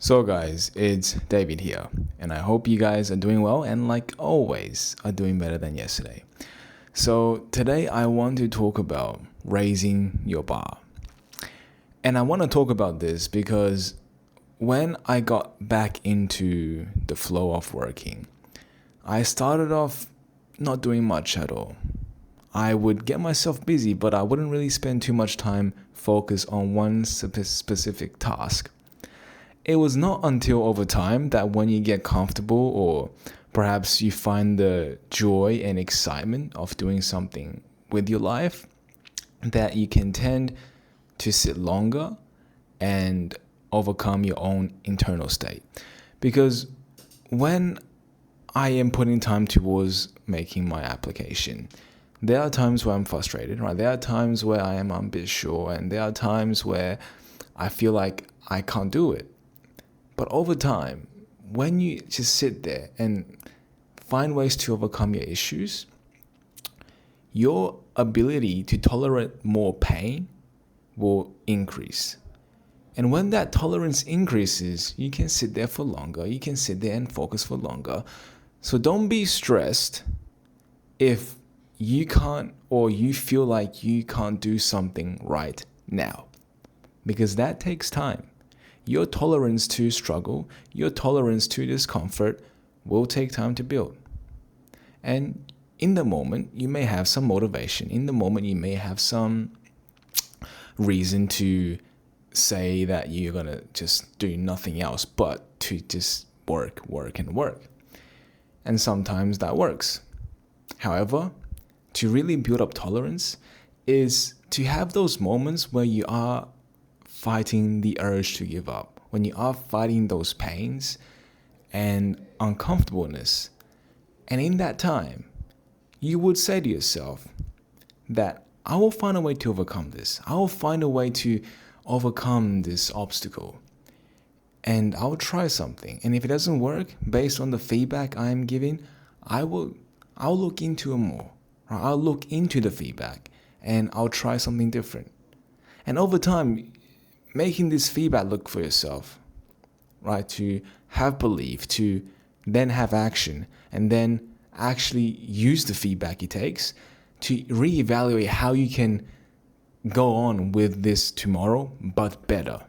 So, guys, it's David here, and I hope you guys are doing well and, like always, are doing better than yesterday. So, today I want to talk about raising your bar. And I want to talk about this because when I got back into the flow of working, I started off not doing much at all. I would get myself busy, but I wouldn't really spend too much time focused on one specific task. It was not until over time that when you get comfortable or perhaps you find the joy and excitement of doing something with your life that you can tend to sit longer and overcome your own internal state. Because when I am putting time towards making my application, there are times where I'm frustrated, right? There are times where I am unsure, and there are times where I feel like I can't do it. But over time, when you just sit there and find ways to overcome your issues, your ability to tolerate more pain will increase. And when that tolerance increases, you can sit there for longer. You can sit there and focus for longer. So don't be stressed if you can't or you feel like you can't do something right now, because that takes time. Your tolerance to struggle, your tolerance to discomfort will take time to build. And in the moment, you may have some motivation. In the moment, you may have some reason to say that you're going to just do nothing else but to just work, and work. And sometimes that works. However, to really build up tolerance is to have those moments where you are fighting the urge to give up, when you are fighting those pains and uncomfortableness. And in that time, you would say to yourself that I will find a way to overcome this. I will find a way to overcome this obstacle. And I'll try something. And if it doesn't work, based on the feedback I'm giving, I'll look into it more. I'll look into the feedback and I'll try something different. And over time, making this feedback look for yourself, right? To have belief, to then have action, and then actually use the feedback it takes to reevaluate how you can go on with this tomorrow, but better.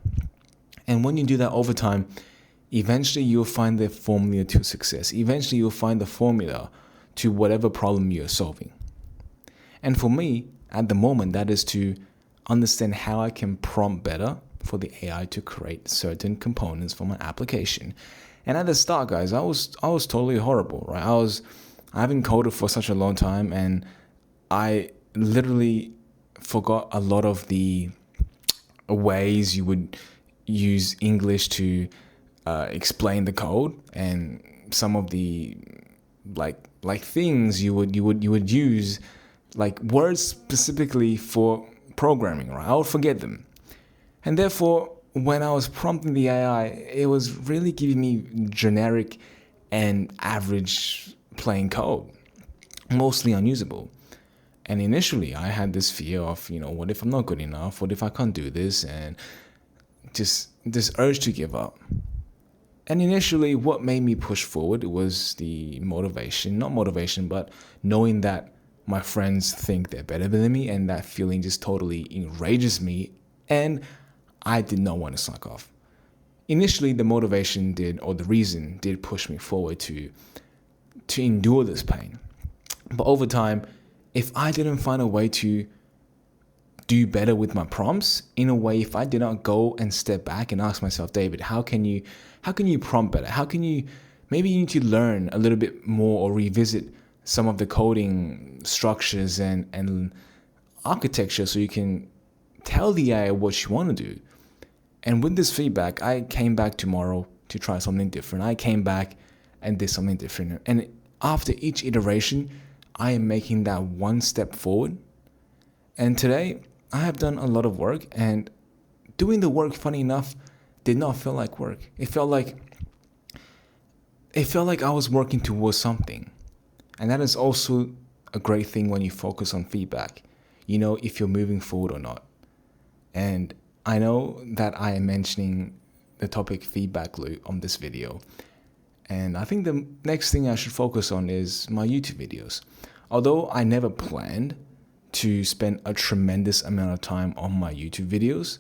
And when you do that over time, eventually you'll find the formula to success. Eventually you'll find the formula to whatever problem you're solving. And for me, at the moment, that is to understand how I can prompt better for the AI to create certain components for my application. And at the start, guys, I was totally horrible, right? I haven't coded for such a long time, and I literally forgot a lot of the ways you would use English to explain the code, and some of the like things you would use, like words specifically for programming, right? I would forget them. And therefore, when I was prompting the AI, it was really giving me generic and average plain code, mostly unusable. And initially, I had this fear of, what if I'm not good enough? What if I can't do this? And just this urge to give up. And initially, what made me push forward was the motivation, not motivation, but knowing that my friends think they're better than me, and that feeling just totally enrages me. And I did not want to slack off. Initially, the motivation the reason did push me forward to endure this pain. But over time, if I didn't find a way to do better with my prompts, in a way, if I did not go and step back and ask myself, David, how can you prompt better? Maybe you need to learn a little bit more or revisit some of the coding structures and architecture so you can tell the AI what you want to do. And with this feedback, I came back tomorrow to try something different. I came back and did something different. And after each iteration, I am making that one step forward. And today, I have done a lot of work, and doing the work, funny enough, did not feel like work. It felt like I was working towards something. And that is also a great thing when you focus on feedback. You know if you're moving forward or not. And I know that I am mentioning the topic feedback loop on this video. And I think the next thing I should focus on is my YouTube videos. Although I never planned to spend a tremendous amount of time on my YouTube videos,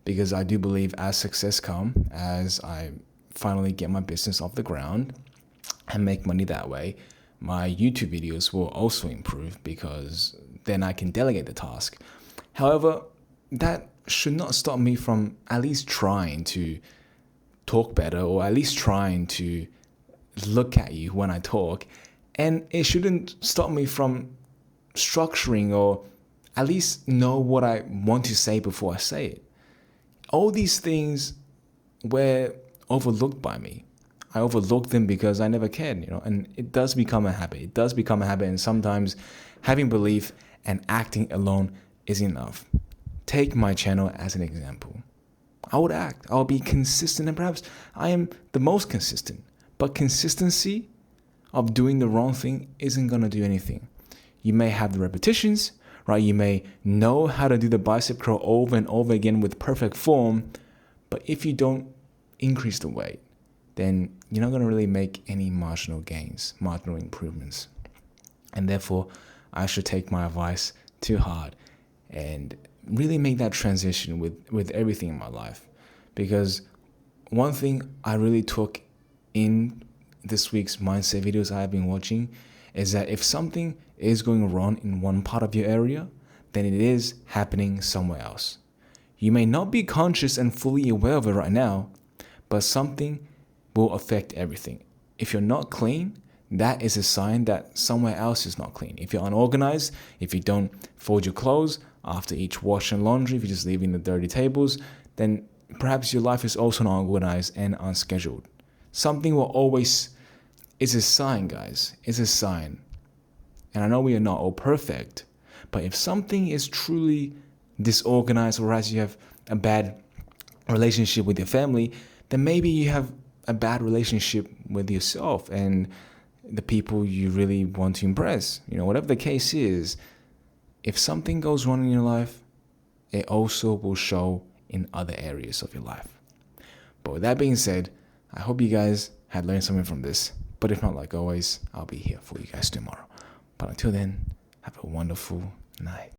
because I do believe as success comes, as I finally get my business off the ground and make money that way, my YouTube videos will also improve because then I can delegate the task. However, that should not stop me from at least trying to talk better, or at least trying to look at you when I talk. And it shouldn't stop me from structuring, or at least know what I want to say before I say it. All these things were overlooked by me. I overlooked them because I never cared, and it does become a habit. It does become a habit, and sometimes having belief and acting alone is enough. Take my channel as an example. I would act, I would be consistent, and perhaps I am the most consistent. But consistency of doing the wrong thing isn't going to do anything. You may have the repetitions, right? You may know how to do the bicep curl over and over again with perfect form, but if you don't increase the weight, then you're not going to really make any marginal gains, marginal improvements. And therefore, I should take my advice to heart and really make that transition with everything in my life. Because one thing I really took in this week's mindset videos I have been watching is that if something is going wrong in one part of your area, then it is happening somewhere else. You may not be conscious and fully aware of it right now, but something will affect everything. If you're not clean, that is a sign that somewhere else is not clean. If you're unorganized, if you don't fold your clothes after each wash and laundry, if you're just leaving the dirty tables, then perhaps your life is also not organized and unscheduled. Something will always, it's a sign, guys. It's a sign. And I know we are not all perfect, but if something is truly disorganized, or as you have a bad relationship with your family, then maybe you have a bad relationship with yourself and the people you really want to impress. Whatever the case is, if something goes wrong in your life, it also will show in other areas of your life. But with that being said, I hope you guys had learned something from this. But if not, like always, I'll be here for you guys tomorrow. But until then, have a wonderful night.